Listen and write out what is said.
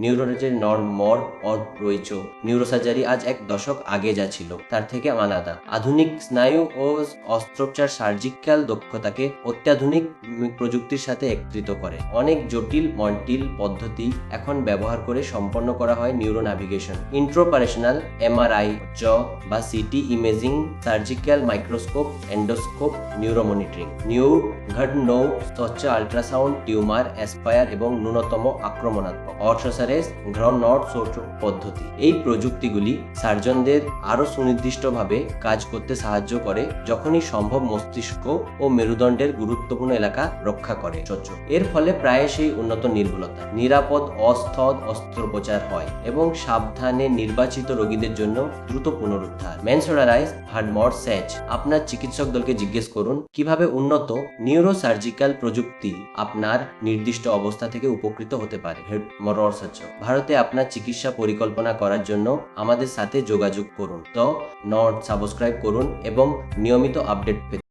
নিউরোলজির norm মর or রয়েছে। Neurosurgery আজ এক দশক আগে যা ছিল তার থেকে আলাদা। আধুনিক স্নায়ু ও অস্ত্রোপচার সার্জিক্যাল দক্ষতাকে অত্যাধুনিক প্রযুক্তির সাথে একত্রিত করে। অনেক জটিল মন্টিল পদ্ধতি এখন ব্যবহার করে সম্পন্ন করা হয় নিউরো নাভিগেশন, ইন্ট্রোপারেশনাল এমআরআই, জ বা CT imaging, surgical microscope, endoscope, neuromonitoring, ঘটনৌ, স্বচ্ছ আল্ট্রাসাউন্ড, টিউমার, অ্যাসপায়ার এবং ন্যূনতম আক্রমণাত্মক অর্থোসারেস গ্রনট পদ্ধতি। এই প্রযুক্তিগুলি সার্জনদের আরও সুনির্দিষ্টভাবে কাজ করতে সাহায্য করে যখনই সম্ভব মস্তিষ্ক ও মেরুদণ্ডের গুরুত্বপূর্ণ এলাকা রক্ষা করে। এর ফলে প্রায়শই উন্নত নির্ভুলতা, নিরাপদ অস্থদ অস্ত্রোপচার হয় এবং সাবধানে নির্বাচিত রোগীদের জন্য দ্রুত পুনরুদ্ধার। মেনসোরারাইজ হার্ডমর স্যাচ। আপনার চিকিৎসক দলকে জিজ্ঞেস করুন কিভাবে উন্নত নিউরোসার্জিক্যাল প্রযুক্তি আপনার নির্দিষ্ট অবস্থা থেকে উপকৃত হতে পারে। ভারতে আপনার চিকিৎসা পরিকল্পনা করার জন্য আমাদের সাথে যোগাযোগ করুন। তো সাবস্ক্রাইব করুন এবং নিয়মিত আপডেট পেতে।